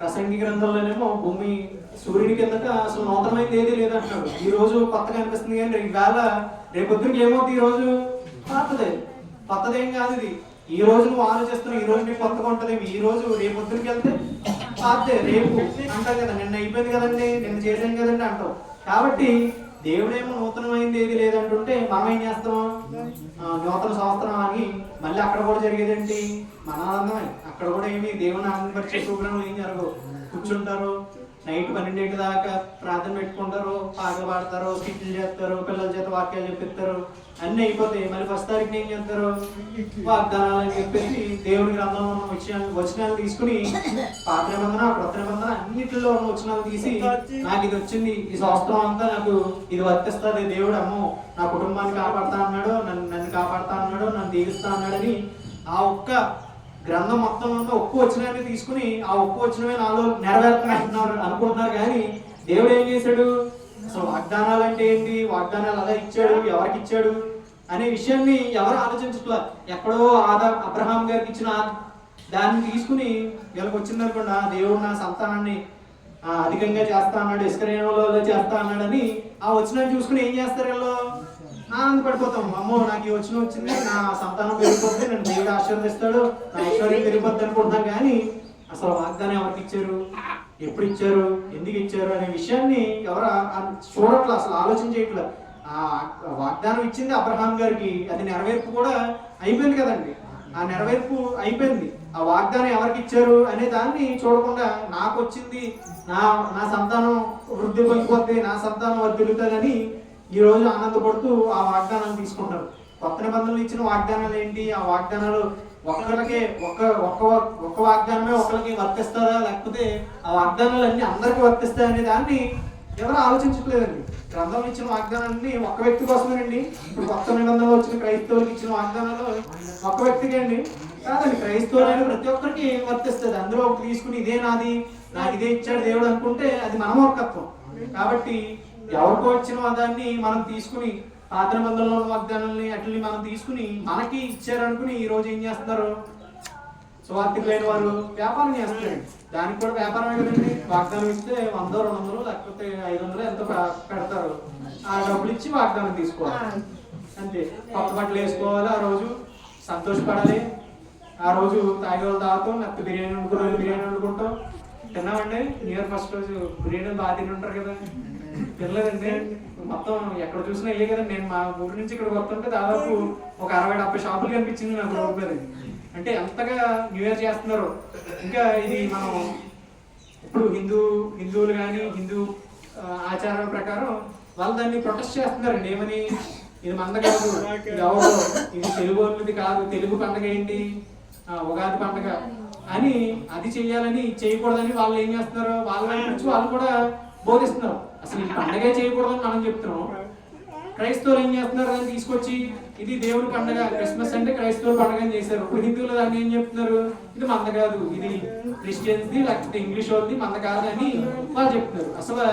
ప్రసంగి గ్రంథంలోనేమో భూమి సూర్యుడి కిందట అసలు నూతనమైంది ఏది లేదంటున్నాడు. ఈ రోజు కొత్తగా అనిపిస్తుంది కానీ ఈవేళ రేపొద్దురికి ఏమవుతుంది? ఈ రోజు పాతదే, కొత్తదేం కాదు ఇది. ఈ రోజు నువ్వు ఆలోచిస్తున్నావు, ఈ రోజు నీకు కొత్తగా ఉంటుంది. ఈ రోజు రేపొద్దురికి వెళ్తే పాతే రేపు అంటాం కదా, నిన్న అయిపోయింది కదండి, నిన్న చేసాం కదండి అంటాం. కాబట్టి దేవుడేమో నూతనమైంది ఏది లేదంటుంటే మనం ఏం చేస్తాం? నూతన సంవత్సరం అని మళ్ళీ అక్కడ కూడా జరిగేదేంటి? మన ఆనందమే. అక్కడ కూడా ఏమి దేవుని ఆనందపరిచే ప్రోగ్రాంలు ఏం జరగవు. కూర్చుంటారు, నైట్ 12 దాకా ప్రార్థన పెట్టుకుంటారు, పాటలు పాడతారు, స్కిట్లు చేస్తారు, పిల్లల చేత వాక్యాలు చెప్పిస్తారు, అన్నీ అయిపోతాయి. మళ్ళీ 1వ తారీఖున ఏం చేస్తారు? వాగ్దానాలు అని చెప్పేసి దేవుడి గ్రంథంలో ఉన్న వచనాలు తీసుకుని పాత నిబంధన కొత్త నిబంధన అన్నింటిలో ఉన్న వచనాలు తీసి నాకు ఇది వచ్చింది, ఈ సంవత్సరం అంతా నాకు ఇది వర్తిస్తుంది, దేవుడు అమ్మో నా కుటుంబాన్ని కాపాడుతా అన్నాడు, నన్ను కాపాడుతా అన్నాడు, నన్ను దీవిస్తా అన్నాడని ఆ ఒక్క గ్రంథం మొత్తం అంతా ఒక్క వచనాన్ని తీసుకుని ఆ ఒక్క వచనమే నాలో నెరవేరుతున్నారు అనుకుంటున్నారు. కానీ దేవుడు ఏం చేశాడు? అసలు వాగ్దానాలు అంటే ఏంటి, వాగ్దానాలు అలా ఇచ్చాడు, ఎవరికి ఇచ్చాడు అనే విషయాన్ని ఎవరు ఆలోచించట్లా. ఎక్కడో అబ్రహాం గారికి ఇచ్చిన దాన్ని తీసుకుని వీళ్ళకి వచ్చిందనుకోండి, దేవుడు నా సంతానాన్ని అధికంగా చేస్తా అన్నాడు, ఇస్రాయేలులో చేస్తా అన్నాడని ఆ వచనాన్ని చూసుకుని ఏం చేస్తారు? వీళ్ళు ఆనందపడిపోతాం. అమ్మో నాకు ఈ వచనం వచ్చింది, నా సంతానం పెరిగిపోతే నన్ను దేవుడు ఆశీర్వదిస్తాడు, నా ఐశ్వర్యం పెరిగిపోద్ది అనుకుంటున్నాం. కానీ అసలు వాగ్దానం ఎవరికి ఇచ్చారు, ఎప్పుడు ఇచ్చారు, ఎందుకు ఇచ్చారు అనే విషయాన్ని ఎవరు చూడట్లేదు, అసలు ఆలోచన చేయట్లేదు. ఆ వాగ్దానం ఇచ్చింది అబ్రహాం గారికి, అది నెరవేర్పు కూడా అయిపోయింది కదండి. ఆ నెరవేర్పు అయిపోయింది. ఆ వాగ్దానం ఎవరికి ఇచ్చారు అనే దాన్ని చూడకుండా నాకు వచ్చింది, నా సంతానం వృద్ధి పొందిపోద్ది, నా సంతానం వర్ధిల్లుతుందని ఈ రోజు ఆనందపడుతూ ఆ వాగ్దానాలు తీసుకుంటారు. కొత్త నిబంధనలు ఇచ్చిన వాగ్దానాలు ఏంటి? ఆ వాగ్దానాలు ఒక్కరికి ఒక్క వాగ్దానమే ఒకరికి వర్తిస్తారా, లేకపోతే ఆ వాగ్దానాలు అన్ని అందరికీ వర్తిస్తాయి అనే దాన్ని ఎవరు ఆలోచించట్లేదండి. గ్రంథంలో ఇచ్చిన వాగ్దానాన్ని ఒక్క వ్యక్తి కోసమేనండి. ఇప్పుడు కొత్త నిబంధనలు వచ్చిన క్రైస్తవులకు ఇచ్చిన వాగ్దానాలు ఒక్క వ్యక్తికి అండి కాదండి, క్రైస్తవులైన ప్రతి ఒక్కరికి వర్తిస్తుంది. అందులో ఒకటి తీసుకుని ఇదే నాది, నాకు ఇదే ఇచ్చాడు దేవుడు అనుకుంటే అది మన మూర్ఖత్వం. కాబట్టి ఎవరికో వచ్చిన దాన్ని మనం తీసుకుని పాత నిబంధనలో ఉన్న వాగ్దానాలని అట్లని మనం తీసుకుని మనకి ఇచ్చారనుకుని ఈ రోజు ఏం చేస్తున్నారు? సువార్థికులైన వారు వ్యాపారం చేస్తారు. దానికి కూడా వ్యాపారమే కదండి. వాగ్దానం ఇస్తే 100, 200 లేకపోతే 500 ఎంతో పెడతారు. ఆ డబ్బులు ఇచ్చి వాగ్దానం తీసుకోవాలి అంతే. కొత్త బట్టలు వేసుకోవాలి, ఆ రోజు సంతోషపడాలి, ఆ రోజు తాగేవాళ్ళు తాగుతాం, లేకపోతే బిర్యానీ వండుకునే బిర్యానీ వండుకుంటాం. తిన్నామండి న్యూ ఇయర్ ఫస్ట్ రోజు బిర్యానీ బాగా తిని ఉంటారు కదా, తినలేదండి. మొత్తం ఎక్కడ చూసినా ఇయ్యే కదండి. నేను మా ఊరి నుంచి ఇక్కడ వస్తుంటే దాదాపు ఒక 60-70 షాపులు కనిపించింది నాకు రోడ్ మీద. అంటే అంతగా న్యూ ఇయర్ చేస్తున్నారు. ఇంకా ఇది మనం ఇప్పుడు హిందువులు కానీ హిందూ ఆచారాల ప్రకారం వాళ్ళు దాన్ని ప్రొటెస్ట్ చేస్తున్నారండి. ఏమని? ఇది మంద కాదు, ఇది ఎవరు, ఇది తెలుగు వాళ్ళది కాదు, తెలుగు పండగ ఏంటి, ఉగాది పండగ అని అది చెయ్యాలని చేయకూడదని వాళ్ళు ఏం చేస్తున్నారు? వాళ్ళ నుంచి వాళ్ళు కూడా బోధిస్తున్నారు. అసలు ఈ పండగే చేయకూడదని మనం చెప్తున్నాం. క్రైస్తవులు ఏం చేస్తున్నారు? దాన్ని తీసుకొచ్చి ఇది దేవుడి పండగ, క్రిస్మస్ అంటే క్రైస్తవుల పండగ అని చేశారు. ఇప్పుడు హిందువులు దాన్ని ఏం చెప్తున్నారు? ఇది మంద కాదు, ఇది క్రిస్టియన్స్ది లేకపోతే ఇంగ్లీష్ వాళ్ళది, మంద కాదు అని వాళ్ళు చెప్తున్నారు. అసలు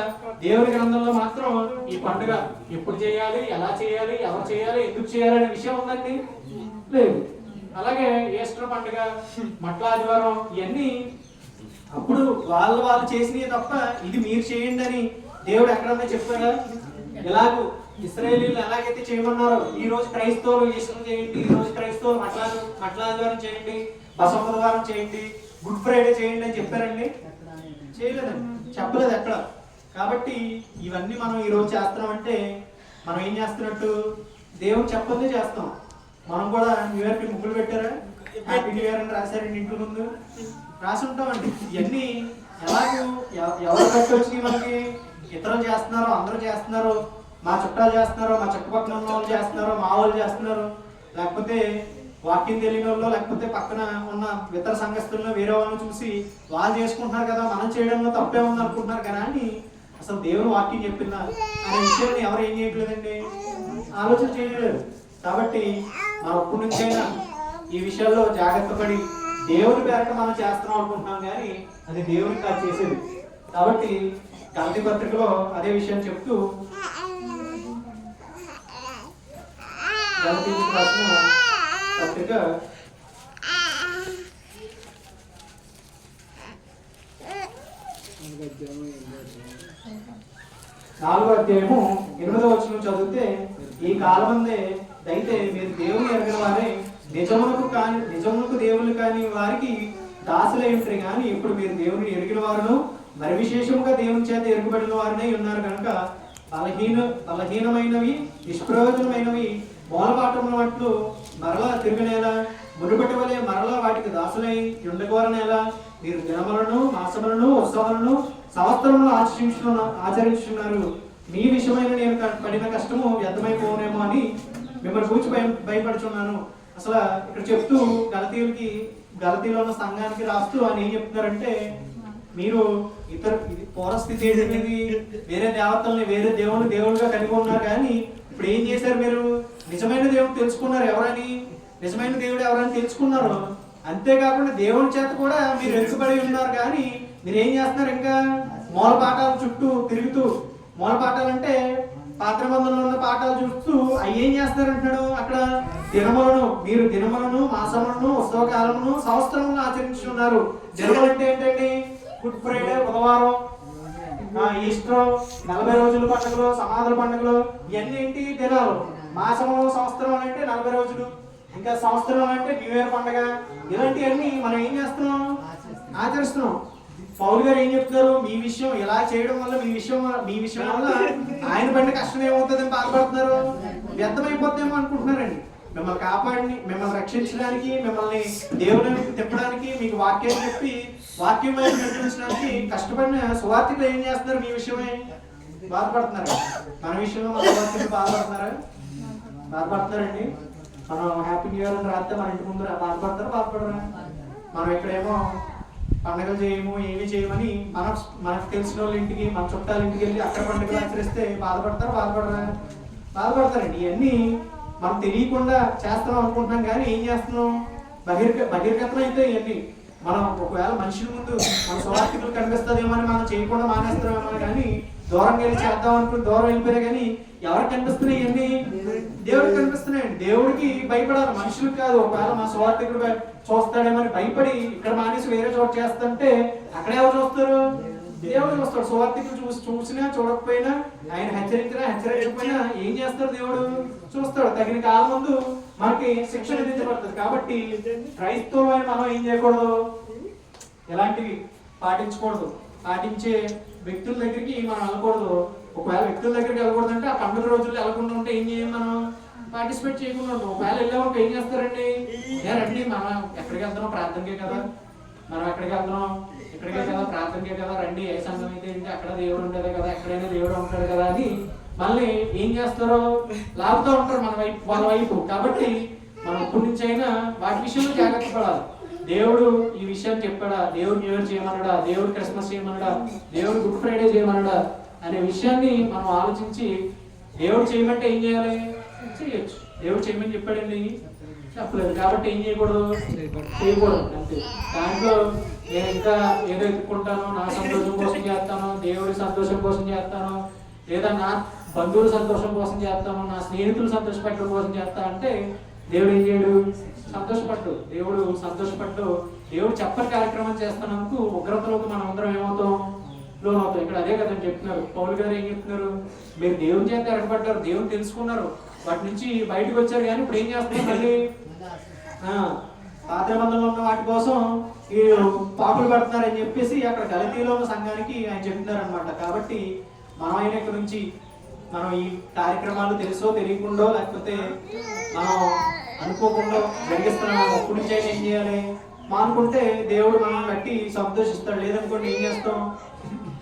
దేవుడి గ్రంథంలో మాత్రం ఈ పండుగ ఎప్పుడు చేయాలి, ఎలా చేయాలి, ఎవరు చేయాలి, ఎందుకు చేయాలి అనే విషయం ఉందండి లేదు. అలాగే ఈస్టర్ పండుగ, మట్ల ఆదివారం ఇవన్నీ అప్పుడు వాళ్ళు చేసినవి తప్ప ఇది మీరు చేయండి అని దేవుడు ఎక్కడన్నా చెప్తారా? ఎలాగూ ఇశ్రాయేలీయులు ఎలాగైతే చేయమన్నారో ఈ రోజు క్రైస్తవులు ఈస్టర్ చేయండి, ఈ రోజు క్రైస్తవులు మట్ల ఆదివారం చేయండి, బసవవారం చేయండి, గుడ్ ఫ్రైడే చేయండి అని చెప్పారండి? చేయలేదండి, చెప్పలేదు ఎక్కడ. కాబట్టి ఇవన్నీ మనం ఈ రోజు చేస్తున్నామంటే మనం ఏం చేస్తున్నట్టు? దేవుడు చెప్పందే చేస్తాం. మనం కూడా న్యూ ఇయర్కి ముగ్గులు పెట్టారా? హ్యాపీ న్యూ ఇయర్ అని రాశారండి ఇంటి ముందు, రాసి ఉంటామండి. ఇవన్నీ ఎలాగూ ఎవరు బట్టి వచ్చినాయి మనకి? ఇతరులు చేస్తున్నారు, అందరూ చేస్తున్నారు, మా చుట్టాలు చేస్తున్నారు, మా చుట్టుపక్కల ఉన్న వాళ్ళు చేస్తున్నారు, మా వాళ్ళు చేస్తున్నారు, లేకపోతే వాక్యం తెలియని వాళ్ళు, లేకపోతే పక్కన ఉన్న ఇతర సంఘస్థుల్లో వేరే వాళ్ళని చూసి వాళ్ళు చేసుకుంటున్నారు కదా, మనం చేయడంలో తప్పే ఉంది అనుకుంటున్నారు కదా అని అసలు దేవుని వాక్యం చెప్పిందా అనే విషయాన్ని ఎవరు ఏం చేయట్లేదండి, ఆలోచన చేయలేదు. కాబట్టి మనం అప్పటి నుంచైనా ఈ విషయాల్లో జాగ్రత్త పడి దేవుని పేరట మనం చేస్తున్నాం అనుకుంటున్నాం, కానీ అది దేవునికి కాదు చేసేది. కాబట్టి గలతీ పత్రికలో అదే విషయం చెప్తూ గలతీయులకు రాసిన పత్రిక 4వ అధ్యాయము 8వ వచనం చదివితే, ఈ కాలమందే అయితే మీరు దేవుని ఎరగిన వారే నిజమునకు దేవుళ్ళు కాని వారికి దాసులై ఉంటారు. కానీ ఇప్పుడు మీరు దేవుని ఎరిగిన వారును మరి విశేషముగా దేవుని చేత ఎరుగుబడిన వారినే ఉన్నారు కనుక బలహీనమైనవి నిష్ప్రయోజనమైనవి మూలపాఠముల మట్లు మరలా తిరిగినేలా మునుపటి వలె మరలా వాటికి దాసులై ఉండకోరనేలా మీరు దినములను మాసములను ఉత్సవాలను సంవత్సరములు ఆచరించున్నారు. మీ విషయమైన నేను పడిన కష్టము వ్యర్థమైపోనేమో అని మిమ్మల్ని కూర్చి భయపడుచున్నాను. అసలు ఇక్కడ చెప్తూ గలతీలో ఉన్న సంఘానికి రాస్తూ అని ఏం చెప్తున్నారంటే, మీరు పూర్వస్థితి ఏంటి, వేరే దేవతల్ని వేరే దేవుడుగా కలిగి ఉన్నారు. కానీ ఇప్పుడు ఏం చేశారు, మీరు నిజమైన దేవుడు తెలుసుకున్నారు. నిజమైన దేవుడు ఎవరని తెలుసుకున్నారు. అంతేకాకుండా దేవుని చేత కూడా మీరు ఎరుకబడి ఉన్నారు. కానీ మీరు ఏం చేస్తున్నారు, ఇంకా మూల పాఠాల చుట్టూ తిరుగుతూ, మూల పాఠాలు అంటే పాత్ర బంధంలో ఉన్న పాఠాలు చూస్తూ అవి ఏం చేస్తున్నారు అంటున్నాడు అక్కడ. మీరు దినములను మాసములను ఉత్సవకాలమును సంవత్సరములను ఆచరించున్నారు. దినములు అంటే ఏంటండి, గుడ్ ఫ్రైడే బుధవారం, ఈస్టర్, 40 రోజుల పండుగలు, సమాధుల పండుగలు, ఇవన్నీ ఏంటి దినాలు. మాసము సంవత్సరం అంటే 40 రోజులు, ఇంకా సంవత్సరం అంటే న్యూ ఇయర్ పండుగ. ఇలాంటివన్నీ మనం ఏం చేస్తున్నాం, ఆచరిస్తున్నాం. పౌలు గారు ఏం చెప్తున్నారు, మీ విషయం ఇలా చేయడం వల్ల మీ విషయం వల్ల ఆయన పడిన కష్టం ఏమవుతుందని బాధపడుతున్నారు. వ్యర్థమైపోతుందేమో అనుకుంటున్నారండి. మిమ్మల్ని కాపాడి, మిమ్మల్ని రక్షించడానికి, మిమ్మల్ని దేవుని తిప్పడానికి, మీకు వాక్యాన్ని చెప్పి వాక్యం వైపు నడిపించడానికి కష్టపడిన సువార్తికులు ఏం చేస్తున్నారు, మీ విషయమై బాధపడుతున్నారు. మన విషయంలో మన సువార్తికులు బాధపడుతున్నారండి. మనం హ్యాపీ న్యూ ఇయర్ అని రాస్తే మన ఇంటి ముందు బాధపడరా? మనం ఇక్కడేమో పండుగలు చేయము, ఏమీ చేయమని మనకు తెలిసిన వాళ్ళ ఇంటికి, మన చుట్టాల ఇంటికి వెళ్ళి అక్కడ పండుగలు ఆచరిస్తే బాధపడతారండి. ఇవన్నీ మనం తెలియకుండా చేస్తున్నాం అనుకుంటున్నాం. కానీ ఏం చేస్తున్నాం, బహిర్గతం అయితే ఇవన్నీ మనం ఒకవేళ మనుషుల ముందు మన సువార్తికులు కనిపిస్తుందేమో అని మనం చేయకుండా మానేస్తున్నామేమో. కానీ దూరంగా వెళ్ళి చేద్దాం అనుకుని దూరం వెళ్ళిపోయినా కానీ ఎవరికి కనిపిస్తున్నాయి, ఇవన్నీ దేవుడికి కనిపిస్తున్నాయండి. దేవుడికి భయపడాలి, మనుషులకు కాదు. ఒకవేళ మా సువార్తికుడు చూస్తాడేమని భయపడి ఇక్కడ మానేసి వేరే చోట చేస్తుంటే అక్కడ ఎవరు చూస్తారు, దేవుడు చూస్తాడు. సువార్తికులు చూసినా చూడకపోయినా, ఆయన హెచ్చరించకపోయినా ఏం చేస్తాడు, దేవుడు చూస్తాడు. తగిన కాలం ముందు మనకి శిక్షణ విధించబడుతుంది. కాబట్టి క్రైస్తవులైన మనం ఏం చేయకూడదు, ఎలాంటివి పాటించకూడదు. పాటించే వ్యక్తుల దగ్గరికి మనం వెళ్ళకూడదు. ఒకవేళ వ్యక్తుల దగ్గరికి వెళ్ళకూడదు అంటే ఆ పండుగ రోజుల్లో వెళ్ళకుండా ఉంటే ఏం చేయాలి, మనం పార్టిసిపేట్ చేయకుండా ఉంటాం. ఒకవేళ వెళ్ళామంటే ఏం చేస్తారండి, రండి మనం ఎక్కడికి వెళ్తున్నాం, ప్రార్థనకే కదా, మనం ఎక్కడికి వెళ్తున్నాం, ఇక్కడికే కదా, ప్రార్థనకే కదా, రండి. ఏ సంఘం అయితే ఏంటి, అక్కడ దేవుడు ఉండేదే కదా, ఎక్కడైనా దేవుడు ఉంటాడు కదా అని మళ్ళీ ఏం చేస్తారో లాగుతూ ఉంటారు వాళ్ళ వైపు. కాబట్టి మనం ఇప్పటి నుంచి అయినా వాటి విషయంలో జాగ్రత్త పడాలి. దేవుడు ఈ విషయం చెప్పాడా, దేవుడు న్యూ ఇయర్ చేయమన్నాడా, దేవుడు క్రిస్మస్ చేయమన్నాడా, దేవుడు గుడ్ ఫ్రైడే చేయమన్నాడా అనే విషయాన్ని మనం ఆలోచించి, దేవుడు చేయమంటే ఏం చేయాలి, చేయొచ్చు. దేవుడు చేయమని చెప్పాడండి, చెప్పలేదు. కాబట్టి ఏం చేయకూడదు, చేయకూడదు అంతే. దాంట్లో నేను ఇంకా ఏదో ఎత్తుకుంటాను, నా సంతోషం కోసం చేస్తాను, దేవుడి సంతోషం కోసం చేస్తాను, లేదా నా బంధువుల సంతోషం కోసం చేస్తాను, నా స్నేహితులు సంతోషపెట్టడం కోసం చేస్తా అంటే దేవుడు ఏం చేయడు, సంతోషపడ్డు. దేవుడు సంతోషపడ్డు. దేవుడు చెప్పని కార్యక్రమం చేస్తున్నందుకు ఉగ్రతలోకి మనం అందరం ఏమవుతాం, లోనవుతాం. ఇక్కడ అదే కదండి చెప్తున్నారు. పౌలు గారు ఏం చెప్తున్నారు, మీరు దేవుని చేత ఎరగబడ్డారు, దేవుని తెలుసుకున్నారు, వాటి నుంచి బయటకు వచ్చారు. కానీ ఇప్పుడు ఏం చేస్తున్నారు, మళ్ళీ పాత నిబంధనలో ఉన్న వాటి కోసం ఈ పాపులు పడుతున్నారని చెప్పేసి అక్కడ గలతీలో ఉన్న సంఘానికి ఆయన చెప్తున్నారు అనమాట. కాబట్టి మనం అయిన ఇక్కడ నుంచి మనం ఈ కార్యక్రమాలు తెలుసో తెలియకుండా, లేకపోతే మనం అనుకోకుండా జరిగిస్తున్నాం, అప్పటి నుంచి అయినా ఏం చేయాలి, మానుకుంటే దేవుడు మనం బట్టి సంతోషిస్తాడు. లేదనుకోండి ఏం చేస్తాం,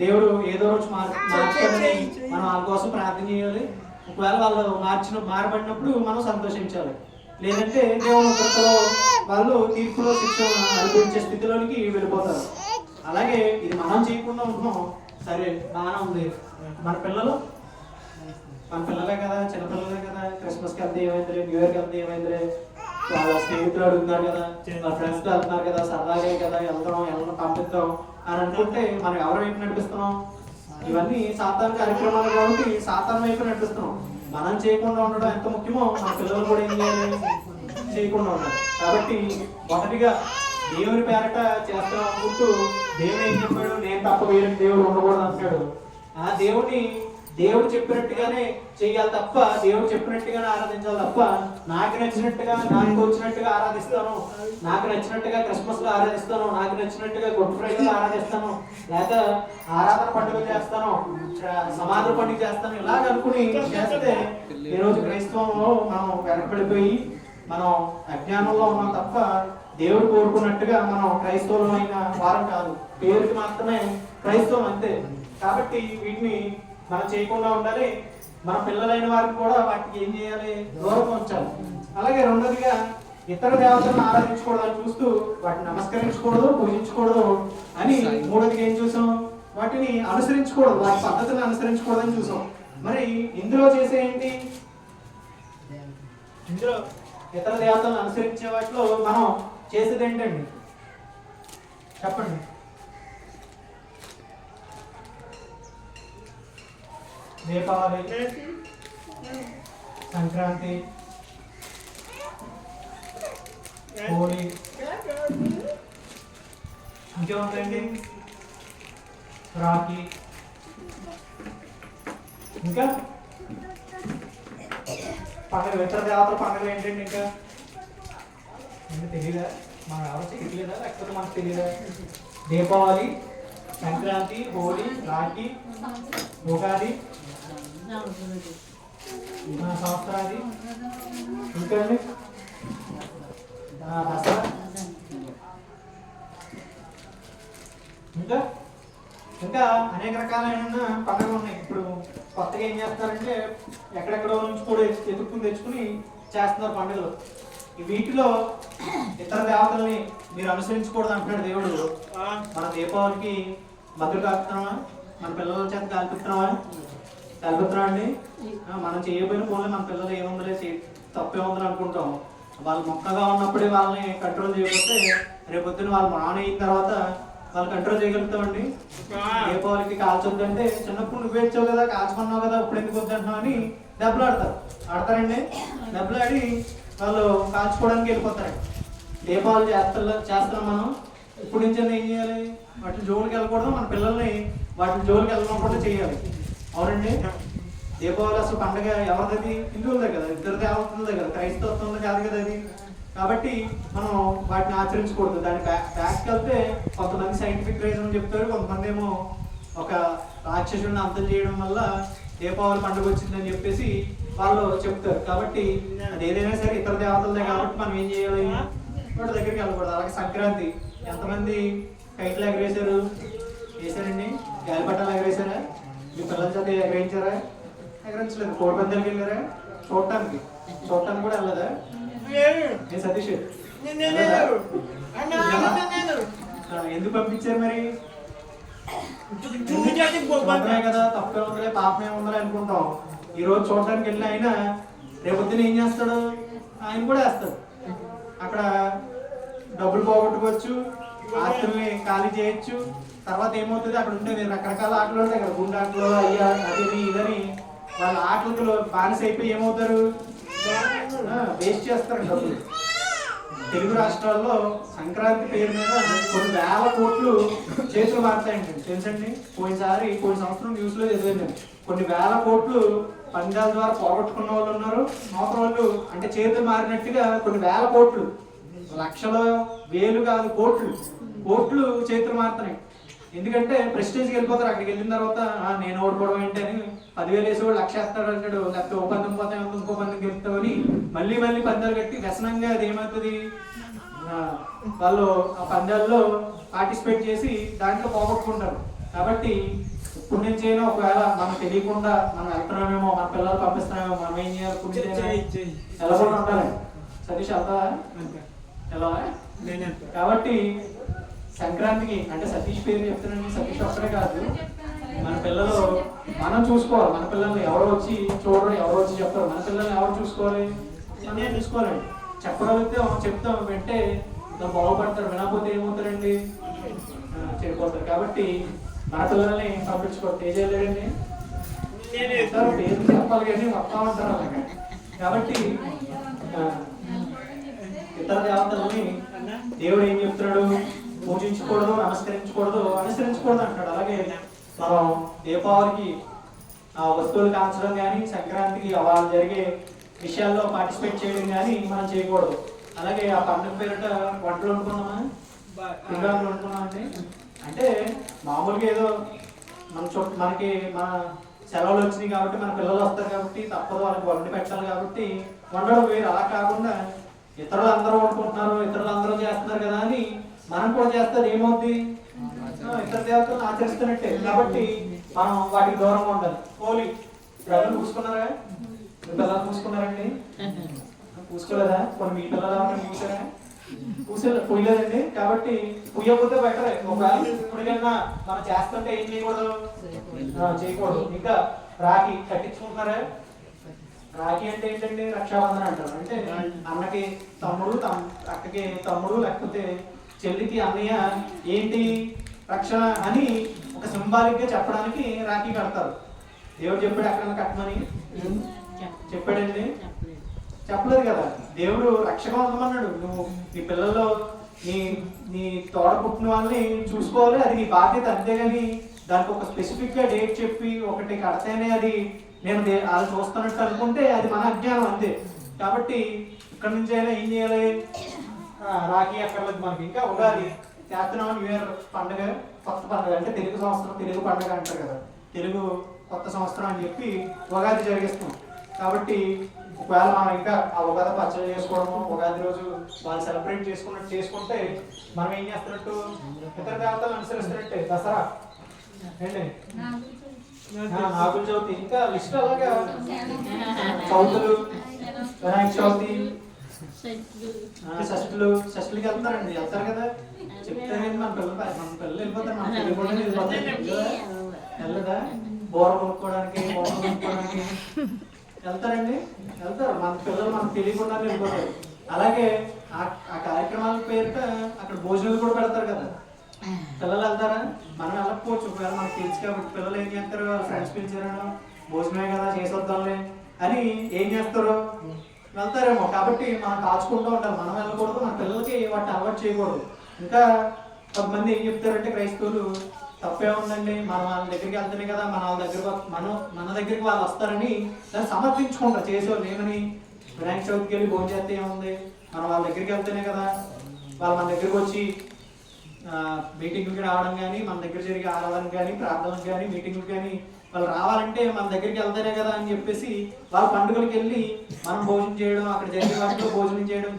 దేవుడు ఏదో రోజు మార్చుకోవాలని మనం వాళ్ళ కోసం ప్రార్థన చేయాలి. ఒకవేళ వాళ్ళు మారబడినప్పుడు మనం సంతోషించాలి. లేదంటే దేవుని కృపలో వాళ్ళు తీర్పులో శిక్ష అనుభవించే స్థితిలోనికి వెళ్ళిపోతారు. అలాగే ఇది మనం చేయకుండా ఉంటున్నాం. సరే బాగానే ఉంది, మన పిల్లలే కదా, చిన్నపిల్లలే కదా, క్రిస్మస్కి వెళ్తే ఏమైందిలే, న్యూ ఇయర్కి వెళ్తే ఏమైందిలే, వాళ్ళ స్నేహితులు అడుగుతున్నారు కదా, వాళ్ళ ఫ్రెండ్స్తో వెళ్తున్నారు కదా, సరదాగే కదా, వెళ్ళడం పంపిద్దాం అని అనుకుంటే మనం ఎవరి వైపు నడిపిస్తున్నాం, ఇవన్నీ సాతాను కార్యక్రమాలు కాబట్టి సాతాను వైపు నడిపిస్తున్నాం. మనం చేయకుండా ఉండడం ఎంత ముఖ్యమో మన పిల్లలు కూడా ఏం చేయాలి, చేయకుండా ఉండాలి. కాబట్టి మొదటిగా దేవుని పేరట చేస్తాం అనుకుంటూ దేవుడు ఏం చెప్పాడు, నేను తప్ప వేరే దేవుడు ఉండకూడదు అంటాడు. ఆ దేవుడు చెప్పినట్టుగానే చెయ్యాలి తప్ప, దేవుడు చెప్పినట్టుగానే ఆరాధించాలి తప్ప, నాకు నచ్చినట్టుగా నాకు వచ్చినట్టుగా ఆరాధిస్తాను, నాకు నచ్చినట్టుగా క్రిస్మస్ లో ఆరాధిస్తాను, నాకు నచ్చినట్టుగా గుడ్ ఫ్రైడేలో ఆరాధిస్తాను, లేదా ఆరాధన పండుగ చేస్తాను, సమాధి పండుగ చేస్తాను, ఇలాగ అనుకుని చేస్తే ఈరోజు క్రైస్తవంలో మనం వెనకబడిపోయి మనం అజ్ఞానంలో ఉన్నాం తప్ప దేవుడు కోరుకున్నట్టుగా మనం క్రైస్తవులమైన వారం కాదు, పేరుకి మాత్రమే క్రైస్తవం అంతే. కాబట్టి వీటిని మనం చేయకుండా ఉండాలి. మన పిల్లలైన వారికి కూడా వాటికి ఏం చేయాలి, దూరం ఉంచాలి. అలాగే రెండోదిగా ఇతర దేవతలను ఆరాధించకూడదు చూస్తూ వాటిని నమస్కరించకూడదు, పూజించకూడదు అని. మూడోదిగా ఏం చూసాం, వాటిని అనుసరించకూడదు, వాటి పద్ధతులను అనుసరించకూడదని చూసాం. మరి ఇందులో చేసే ఏంటి, ఇందులో ఇతర దేవతలను అనుసరించే వాటిలో మనం చేసేది ఏంటండి చెప్పండి. దీపావళి, సంక్రాంతి, హోలీ, ఇంకేముందండి, రాఖీ, ఇంకా పండుగ ఇతర దేవతల పండుగలు ఏంటండి ఇంకా తెలియదా, మన ఎవరు తెలియదా లేకపోతే మనకు తెలియదా? దీపావళి, సంక్రాంతి, హోలీ, రాఖీ, ఉగాది, సంవత్సరాది, ఇంకా దసరా, ఇంకా అనేక రకాలైన పండుగలు ఉన్నాయి. ఇప్పుడు కొత్తగా ఏం చేస్తున్నారంటే ఎక్కడెక్కడో నుంచి కూడా ఎదుర్కొని తెచ్చుకుని చేస్తున్నారు పండుగలు. వీటిలో ఇతర దేవతల్ని మీరు అనుసరించకూడదు అంటున్నాడు దేవుడు. మన దీపావళికి మధుర కాపుతున్నావా, మన పిల్లల చేత కాల్పిస్తున్నావా అండి. మనం చేయబోయిన పోలే మన పిల్లలు ఏముందలే తప్పేముందని అనుకుంటాం. వాళ్ళు మొక్కగా ఉన్నప్పుడే వాళ్ళని కంట్రోల్ చేయకపోతే రేపొద్దున వాళ్ళు మానయిన తర్వాత వాళ్ళు కంట్రోల్ చేయగలుగుతామండి. దీపావళికి కాల్చొద్దంటే చిన్నప్పుడు నువ్వు వేచావు కదా, కాల్చుకున్నావు కదా, ఇప్పుడు ఎందుకు వద్దంటున్నావు అని దెబ్బలు ఆడతారండి. దెబ్బలు ఆడి వాళ్ళు కాల్చుకోవడానికి వెళ్ళిపోతారు. దీపావళి చేస్తున్నాం మనం, ఇప్పుడు నుంచి ఏం చేయాలి, వాటి జోలికి వెళ్ళకూడదు, మన పిల్లల్ని వాటి జోలికి వెళ్ళకుండా చేయాలి. అవునండి, దీపావళి అసలు పండుగ ఎవరిది, హిందువులదే కదా, ఇద్దరు దేవతలదే కదా, క్రైస్తవంలో కాదు కదా అది. కాబట్టి మనం వాటిని ఆచరించకూడదు. దాని బ్యాక్ వెళ్తే కొంతమంది సైంటిఫిక్ రీజన్ చెప్తారు, కొంతమంది ఏమో ఒక రాక్షసుడిని అంతం చేయడం వల్ల దీపావళి పండుగ వచ్చిందని చెప్పేసి వాళ్ళు చెప్తారు. కాబట్టి అది ఏదైనా సరే ఇతర దేవతలదే కాబట్టి మనం ఏం చేయాలి, వాటి దగ్గరికి వెళ్ళకూడదు. అలాగే సంక్రాంతి, ఎంతమంది కైట్లు వేసారండి, గాలిపటాలు ఎగరేసారా, మీ పిల్లల చేత ఎగరేయించారా? ఎగరించలేదు. కోడి పందాలకి వెళ్ళారా? చూడటానికి కూడా వెళ్ళదా? సతీష్ ఎందుకు పంపించారు మరి? కదా, తప్పే ఉందలే, పాపమే ఉందలే అనుకుంటాం. ఈ రోజు చూడటానికి వెళ్ళిన ఆయన రేపొద్దున ఏం చేస్తాడు, ఆయన కూడా వేస్తాడు. అక్కడ డబ్బులు పోగొట్టుకోవచ్చు, ఆస్తుల్ని ఖాళీ చేయొచ్చు. తర్వాత ఏమవుతుంది, అక్కడ ఉంటే రకరకాల ఆటలు ఉంటాయి కదా, గుండె ఆటలు, అయ్యా అది ఇదని, వాళ్ళ ఆటలు బానిస అయిపోయి ఏమవుతారు, వేస్ట్ చేస్తారు డబ్బులు. తెలుగు రాష్ట్రాల్లో సంక్రాంతి పేరు మీద కొన్ని వేల కోట్లు చేతులు మారుతాయండి, తెలుసండి. పోయిన సంవత్సరం న్యూస్ లో చదివాను, కొన్ని వేల కోట్లు పందాల ద్వారా పోగొట్టుకున్న వాళ్ళు ఉన్నారు. అవతల వాళ్ళు అంటే చేతులు మారినట్టుగా కొన్ని వేల కోట్లు, లక్షలు వేలు కాదు కోట్లు చేతులు మారుతున్నాయి. ఎందుకంటే ప్రెస్టేజ్కి వెళ్ళిపోతారు. అక్కడికి వెళ్ళిన తర్వాత నేను ఓడిపోవడం ఏంటి అని 10,000 వేసేవాడు 1,00,000 వేస్తాడు అంటాడు, లేకపోతే ఓ పందెం పోతే ఇంకో పందెం గెలుస్తామని మళ్ళీ పందాలు కట్టి వ్యసనంగా అది ఏమవుతుంది, వాళ్ళు ఆ పందాల్లో పార్టిసిపేట్ చేసి దాంట్లో పోగొట్టుకుంటారు. కాబట్టి ఇప్పుడు నుంచి అయినా ఒకవేళ మనం తెలియకుండా మనం వెళ్తున్నామేమో, మన పిల్లలు పంపిస్తున్నామేమో, మనం ఏం చేయాలి, ఎలా కూడా ఉండాలి. సతీష్ వెళ్తావా? ఎలా? కాబట్టి సంక్రాంతికి అంటే సతీష్ పేరు చెప్తున్నాను, సతీష్ ఒక్కడే కాదు, మన పిల్లలు మనం చూసుకోవాలి. మన పిల్లల్ని ఎవరో వచ్చి చూడరు, ఎవరో వచ్చి చెప్తారు, మన పిల్లల్ని ఎవరు చూసుకోవాలి, నేను చూసుకోవాలండి. చెప్పగలిగితే చెప్తాం, వెంటే బాగుపడతారు. వినకపోతే ఏమవుతారండి, చెడిపోతారు. కాబట్టి మన పిల్లల్ని పంపించుకోవద్దు. ఏం చేయలేదండి, పేరు చెప్పాలి కానీ వస్తా ఉంటారు అలాగే. కాబట్టి ఇతర దేవతల్ని దేవుడు ఏం చెప్తున్నాడు? పూజించకూడదు, నమస్కరించకూడదు, అనుసరించకూడదు అంటాడు. అలాగే మనం దీపావళికి ఆ వస్తువులు కాల్చడం కానీ, సంక్రాంతికి వాళ్ళు జరిగే విషయాల్లో పార్టిసిపేట్ చేయడం కానీ మనం చేయకూడదు. అలాగే ఆ పండుగ పేరిట వంటలు వండుకున్నామా, పిండాలు వండుకున్నాం అండి. అంటే మామూలుగా ఏదో మనకి మన సెలవులు వచ్చినాయి కాబట్టి, మన పిల్లలు వస్తారు కాబట్టి తప్పదు వాళ్ళకి వండి పెట్టాలి కాబట్టి వండడం వేరు. అలా కాకుండా ఇతరులు అందరూ వండుకుంటున్నారు, ఇతరులు అందరూ చేస్తున్నారు కదా అని మనం కూడా చేస్తారు, ఏమవుద్ది? ఇతర దేవతలను ఆచరిస్తున్నట్టే. కాబట్టి మనం వాటికి దూరంగా ఉండాలి. హోలీ పిల్లలు పూసుకున్నారా? మీ పిల్లలు పూసుకున్నారండి? పూసుకోలేదా? కొన్ని మీ పిల్లలు ఏమైనా పూసారా? పూయలేదండి. కాబట్టి పూయకపోతే బెటరే. ఒకవేళ ఇప్పటికైనా మనం చేస్తుంటే ఏం చేయకూడదు? చేయకూడదు. ఇంకా రాఖీ కట్టించుకుంటున్నారా? రాఖీ అంటే ఏంటండి? రక్షాబంధన అంటారు. అంటే అన్నకి తమ్ముడు, అక్కకి తమ్ముడు, లేకపోతే చెల్లికి అన్నయ్య ఏంటి రక్షణ అని ఒక సింబాలిక్ గా చెప్పడానికి రాఖీ కడతారు. దేవుడు చెప్పాడు ఎక్కడ కట్టమని? చెప్పాడండి? చెప్పలేదు కదా. దేవుడు రక్షగా ఉండమన్నాడు. నువ్వు నీ పిల్లల్లో నీ తోడ పుట్టిన వాళ్ళని చూసుకోవాలి, అది నీ బాధ్యత. అంతేగాని దానికి ఒక స్పెసిఫిక్ గా డేట్ చెప్పి ఒకటి కడితేనే అది నేను అది చూస్తున్నట్టు అనుకుంటే అది మన అజ్ఞానం అంతే. కాబట్టి ఇక్కడ నుంచి అయినా ఏం చేయాలి? రాఖీ అక్కర్లేదు మనకి. ఇంకా ఉగాది చేస్తున్నాం, న్యూ ఇయర్ పండుగ, కొత్త పండుగ. అంటే తెలుగు సంవత్సరం, తెలుగు పండుగ అంటారు కదా, తెలుగు కొత్త సంవత్సరం అని చెప్పి ఉగాది జరిగిస్తాం. కాబట్టి ఒకవేళ మనం ఇంకా ఆ ఉగాది పచ్చడి చేసుకోవడము, ఉగాది రోజు వాళ్ళు సెలబ్రేట్ చేసుకున్నట్టు చేసుకుంటే మనం ఏం చేస్తున్నట్టు? ఇతర దేవతలు అనుసరిస్తున్నట్టే. దసరా ఏంటి, నాగుల చవితి, ఇంకా లిస్ట్ అలాగా చౌతులు, వినాయక చవితి, షష్ఠులకి వెళ్తారండి. వెళ్తారు కదా. చెప్తే మన పిల్లలు వెళ్ళిపోతారు, మన పిల్లలు వెళ్ళిపోతారు. వెళ్ళదా? బోర కొనుక్కోవడానికి, బోర కొనుక్కోవడానికి వెళ్తారండి. వెళ్తారు. మన పిల్లలు మనకు తెలియకుండా వెళ్ళిపోతారు. అలాగే ఆ కార్యక్రమాల పేరిట అక్కడ భోజనాలు కూడా పెడతారు కదా. పిల్లలు వెళ్తారా? మనం వెళ్ళకపోవచ్చు. ఒకవేళ మనకు తెలుసు కాబట్టి పిల్లలు ఏం చేస్తారు? వాళ్ళ ఫ్రెండ్స్ పిలిచారనో భోజనమే కదా చేసి వద్దాంలే అని ఏం చేస్తారు? వెళ్తారేమో. కాబట్టి మనం కాచుకుంటూ ఉంటాం. మనం వెళ్ళకూడదు, మన పిల్లలకి వాటిని అలవాటు చేయకూడదు. ఇంకా కొంతమంది ఏం చెప్తారంటే క్రైస్తవులు, తప్పే ఉందండి, మన వాళ్ళ దగ్గరికి వెళ్తేనే కదా మన వాళ్ళ దగ్గర మన దగ్గరికి వాళ్ళు వస్తారని దాన్ని సమర్థించుకుంటారు చేసేవాళ్ళు. ఏమని? వినాయక చవితికి వెళ్ళి భోజనం చేస్తే ఏముంది, మనం వాళ్ళ దగ్గరికి వెళ్తేనే కదా వాళ్ళు మన దగ్గరికి వచ్చి మీటింగ్లకి రావడం కానీ, మన దగ్గర జరిగే ఆరాధనకు కానీ, ప్రార్థనకు కానీ, మీటింగ్లకు కానీ వాళ్ళు రావాలంటే మన దగ్గరికి వెళ్తేనే కదా అని చెప్పేసి వాళ్ళ పండుగలకు వెళ్ళి మనం భోజనం చేయడం, అక్కడ జరిగే వాటిలో భోజనం చేయడం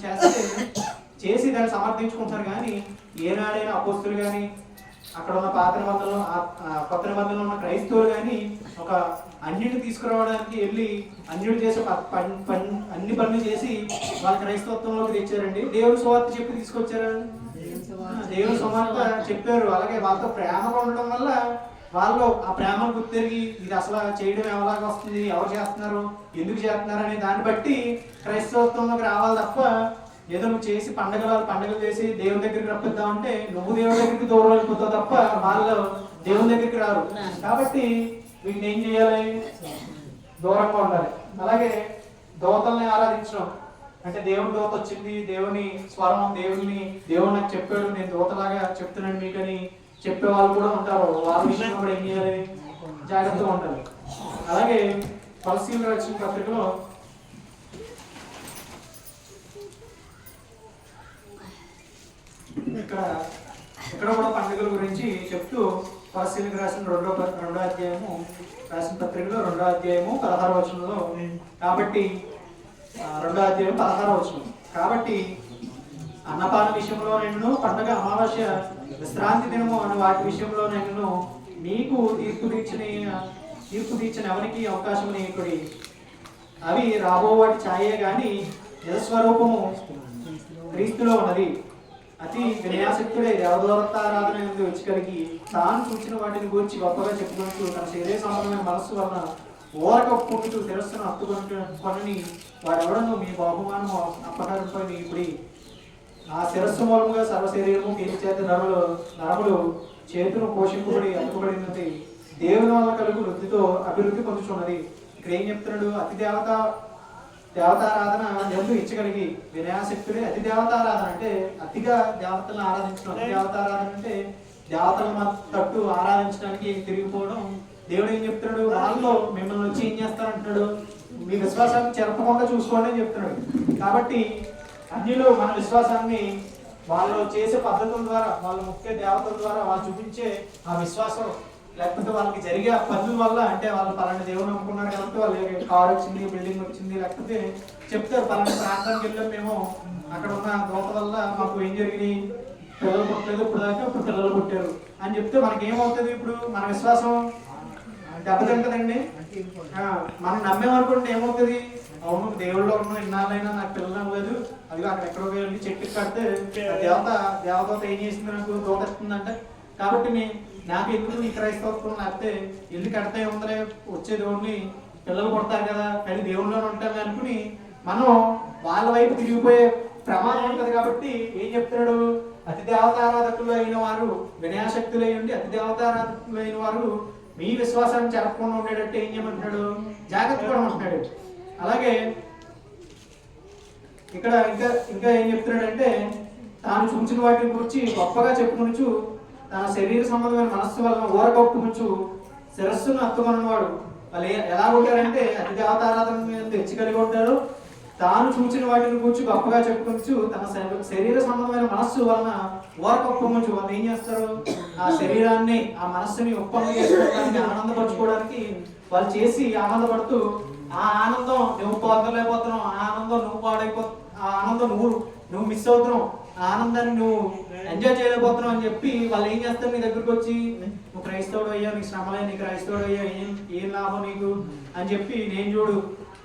చేసి దాన్ని సమర్థించుకుంటారు. కానీ ఏనాడైనా అపోస్తులు కానీ, అక్కడ ఉన్న పాత నిబంధనలు, కొత్త నిబంధనలు ఉన్న క్రైస్తవులు కానీ ఒక అన్యుడిని తీసుకురావడానికి వెళ్ళి అన్యుడు చేసే అన్ని పనులు చేసి వాళ్ళ క్రైస్తవత్వంలోకి తెచ్చారండి. దేవుడు సువార్త చెప్పి తీసుకొచ్చారు. దేవుడు సువార్త చెప్పారు. అలాగే వాళ్ళతో ప్రేమగా ఉండడం వల్ల వాళ్ళు ఆ ప్రేమను గుర్తిరిగి ఇది అసలు చేయడం ఎవలాగా వస్తుంది, ఎవరు చేస్తున్నారు, ఎందుకు చేస్తున్నారు అనే దాన్ని బట్టి క్రైస్తవత్వంలోకి రావాలి తప్ప ఏదో నువ్వు చేసి పండుగలు చేసి దేవుని దగ్గరికి రప్పిద్దామంటే నువ్వు దేవుని దగ్గరికి దూరం వెళ్ళిపోతావు తప్ప వాళ్ళు దేవుని దగ్గరికి రారు. కాబట్టి వీటిని ఏం చేయాలి? దూరంగా ఉండాలి. అలాగే దోతల్ని ఆరాధించడం అంటే దేవుని దోత వచ్చింది, దేవుని స్వరం, దేవుడు నాకు చెప్పాడు, నేను దోతలాగా చెప్తున్నాను మీకని చెప్పే వాళ్ళు కూడా ఉంటారు. వాళ్ళ విషయంలో కూడా ఏం చేయాలి? జాగ్రత్తగా ఉండాలి. అలాగే కొలస్సీయులకు రాసిన పత్రికలో ఇక్కడ కూడా పండుగల గురించి చెప్తూ కొలస్సీయులకు రాసిన రెండో అధ్యాయము రాసిన పత్రికలో 2వ అధ్యాయము 16వ వచనంలో, కాబట్టి 2వ అధ్యాయం 16వ వచనం, కాబట్టి అన్నపాన విషయంలో నేను, పండుగ, అమావాస్య, విశ్రాంతి దినము అనే వాటి విషయంలో నేను మీకు తీర్పు తీర్చిన ఎవరికి అవకాశం నీకుడి. అవి రాబో వాటి ఛాయే గాని నిజస్వరూపము క్రీస్తులో ఉన్నది. అతి వినయాసక్తుడే దేవదూరతారాధన నుండి వచ్చి కలిగి తాను చూసిన వాటిని గురించి గొప్పగా చెప్పుకుంటూ తన శరీర సంబంధమైన మనస్సు వలన ఓరక ఒప్పుకుంటూ శిరస్సును హత్తుకొని వాడెవడను మీ బహుమానము అప్పటారంపై ఇప్పుడు ఆ శిరస్సు మూలముగా సర్వశరీరము కీర్తి చేత నరములు చేతులు పోషింపబడి అతుకబడినది దేవుని వల్ల కలుగు వృద్ధితో అభివృద్ధి పొందుతున్నది. ఇక్కడ ఏం చెప్తున్నాడు? అతి దేవత దేవతారాధన ఎందుకు ఇచ్చగలిగి వినయాశక్తులే అతి దేవతారాధన అంటే అతిగా దేవతలను ఆరాధించడం. అతి దేవతారాధన అంటే దేవతల తట్టు ఆరాధించడానికి తిరిగిపోవడం. దేవుడు ఏం చెప్తున్నాడు, వాళ్ళు మిమ్మల్ని వచ్చి ఏం చేస్తారంటున్నాడు, మీ విశ్వాసాన్ని చెరపకుండా చూసుకోండి అని చెప్తున్నాడు. కాబట్టి అన్నిలో మన విశ్వాసాన్ని వాళ్ళు చేసే పద్ధతుల ద్వారా, వాళ్ళ ముఖ్య దేవతల ద్వారా వాళ్ళు చూపించే ఆ విశ్వాసం, లేకపోతే వాళ్ళకి జరిగే పనుల వల్ల, అంటే వాళ్ళు పలానా దేవుడు నమ్ముకున్నారు కాబట్టి వాళ్ళు కారు వచ్చింది, బిల్డింగ్ వచ్చింది, లేకపోతే చెప్తారు పలానా ప్రాంతానికి వెళ్ళాం మేము, అక్కడ ఉన్న దోత వల్ల మాకు ఏం జరిగింది, పిల్లలు పుట్టలేదు, ఇప్పుడు దాకా ఇప్పుడు పిల్లలు పుట్టారు అని చెప్తే మనకి ఏమవుతుంది, ఇప్పుడు మన విశ్వాసం దెబ్బతింటదండి. మనం నమ్మేమనుకుంటే ఏమవుతుంది, అవును దేవుళ్ళు ఉన్నాం, ఇన్నాళ్ళైనా నాకు పిల్లలు అవ్వలేదు, అది అక్కడ ఎక్కడో వెళ్ళి చెట్టు కడితే దేవత ఏం చేసింది, నాకు దోత వస్తుందంట, కాబట్టి నాకు ఎందుకు ఈ క్రైస్తవత్వం, లేకపోతే ఇల్లు కడితే ఉందలే, వచ్చేది ఓన్లీ పిల్లలు కొడతారు కదా, కానీ దేవుళ్ళలో ఉంటాను అనుకుని మనం వాళ్ళ వైపు తిరిగిపోయే ప్రమాదం ఉంటుంది. కాబట్టి ఏం చెప్తున్నాడు, అతి దేవతారాధకులు అయిన వారు వినయాశక్తులు అయి ఉండి, అతి దేవతారాధకులు అయిన వారు మీ విశ్వాసాన్ని చెరపకుండా ఉండేటట్టు ఏం చేయమంటున్నాడు, జాగ్రత్త పడమంటున్నాడు. అలాగే ఇక్కడ ఇంకా ఏం చెప్తున్నాడంటే, తాను చూచిన వాటిని గురించి గొప్పగా చెప్పుకొనుచు తన శరీర సంబంధమైన మనస్సు వలన ఊరగొప్పుకొనుచు శిరస్సును హత్తుకొన్నవాడు. వాళ్ళు ఎలా ఉంటారంటే అతి దేవతారాధన మీద తెచ్చి కలిగి ఉంటారు. తాను చూచిన వాటిని గురించి గొప్పగా చెప్పుకొనుచు తన శరీర సంబంధమైన మనస్సు వలన ఊరగొప్పుకొనుచు వాళ్ళు ఏం చేస్తారు, ఆ శరీరాన్ని ఆ మనస్సుని ఉప్పంగా చేసుకోవడానికి, ఆనందపరచుకోవడానికి వాళ్ళు చేసి ఆనందపడుతూ, ఆ ఆనందం నువ్వు పొందలేకపోతున్నావు, ఆ ఆనందం నువ్వు పాడైపోతున్నావు, ఆ ఆనందం నువ్వు మిస్ అవుతున్నావు, ఆ ఆనందాన్ని నువ్వు ఎంజాయ్ చేయలేకపోతున్నావు అని చెప్పి వాళ్ళు ఏం చేస్తారు, నీ దగ్గరకు వచ్చి నువ్వు క్రైస్తవుడు అయ్యా, నీకు శ్రమలే, నీకు క్రైస్తవుడు అయ్యా, ఏం లాభం నీకు అని చెప్పి, నేను చూడు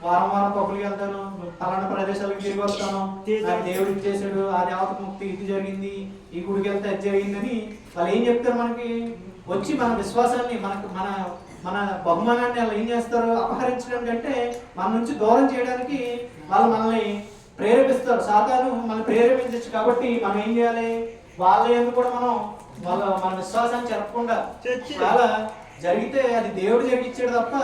వారం వారం పప్పులకి వెళ్తాను, పలానా ప్రదేశాలకు తిరిగి వస్తాను, నాకు దేవుడు ఇచ్చేసాడు, ఆ దేవత ముక్తి ఇది జరిగింది, ఈ గుడికి వెళ్తే అది జరిగిందని వాళ్ళు ఏం చెప్తారు, మనకి వచ్చి మన విశ్వాసాన్ని మన బహుమానాన్ని వాళ్ళు ఏం చేస్తారు, అపహరించడం కంటే మన నుంచి దూరం చేయడానికి వాళ్ళు మనల్ని ప్రేరేపిస్తారు. సాతాను మనల్ని ప్రేరేపించచ్చు. కాబట్టి మనం ఏం చేయాలి, వాళ్ళ ఎందుకు కూడా మనం మన విశ్వాసాన్ని చెప్పకుండా, చాలా జరిగితే అది దేవుడు జరిగించాడు తప్ప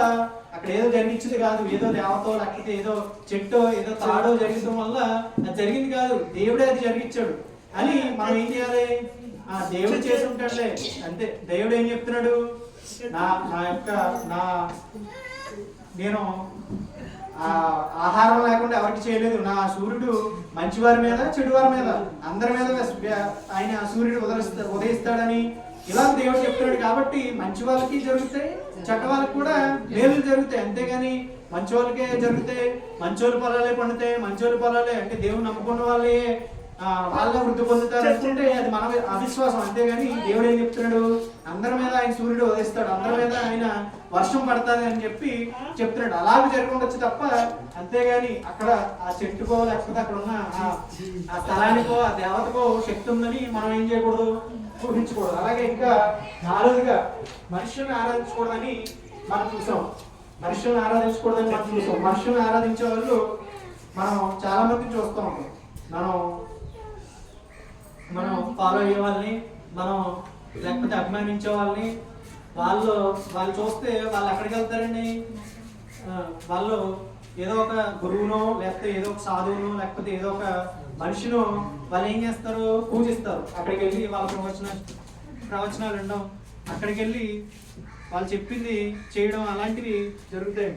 అక్కడ ఏదో జరిగించింది కాదు, ఏదో దేవతో లేకపోతే ఏదో చెట్టో ఏదో తాడో జరగడం వల్ల అది జరిగింది కాదు, దేవుడే అది జరిగించాడు అని మనం ఏం చేయాలి, ఆ దేవుడు చేసి ఉంటాడులే అంతే. దేవుడు ఏం చెప్తున్నాడు, నేను ఆహారం లేకుండా ఎవరికి చేయలేదు, నా సూర్యుడు మంచివారి మీద చెడువారి మీద అందరి మీద ఆయన సూర్యుడు ఉదయిస్తాడని ఇలా దేవుడు చెప్తున్నాడు. కాబట్టి మంచి వాళ్ళకి జరుగుతాయి, చెడ్డ వాళ్ళకి కూడా మేలు జరుగుతాయి. అంతేగాని మంచి వాళ్ళకే జరుగుతాయి, మంచోళ్ళ పొలాలే పండుతాయి, మంచోళ్ళ పొలాలే అంటే దేవుడు నమ్ముకున్న వాళ్ళే వాళ్ళ వృద్ధి పొందుతారు అనుకుంటే అది మన అవిశ్వాసం. అంతేగాని దేవుడు ఏం చెప్తున్నాడు, అందరి మీద ఆయన సూర్యుడు ఉదయిస్తాడు, అందరి మీద ఆయన వర్షం పడతాది అని చెప్పి చెప్తున్నాడు. అలాగే జరగవచ్చు తప్ప, అంతేగాని అక్కడ ఆ చెట్టుకో లేకపోతే అక్కడ ఉన్న ఆ స్థలానికో ఆ దేవతకో శక్తి ఉందని మనం ఏం చేయకూడదు, ఊహించకూడదు. అలాగే ఇంకా నాలుగుగా మనుషుల్ని ఆరాధించకూడదని మనం చూసాం. మనుషుల్ని ఆరాధించే వాళ్ళు మనం చాలా మందిని చూస్తూ ఉంటాం. మనం ఫాలో అయ్యే వాళ్ళని, మనం లేకపోతే అభిమానించే వాళ్ళని, వాళ్ళు చూస్తే వాళ్ళు ఎక్కడికి వెళ్తారండి, వాళ్ళు ఏదో ఒక గురువునో లేకపోతే ఏదో ఒక సాధువునో లేకపోతే ఏదో ఒక మనిషినో వాళ్ళు ఏం చేస్తారు, పూజిస్తారు. అక్కడికి వెళ్ళి వాళ్ళ ప్రవచనాలు వినడం, అక్కడికి వెళ్ళి వాళ్ళు చెప్పింది చేయడం, అలాంటివి జరుగుతాయి.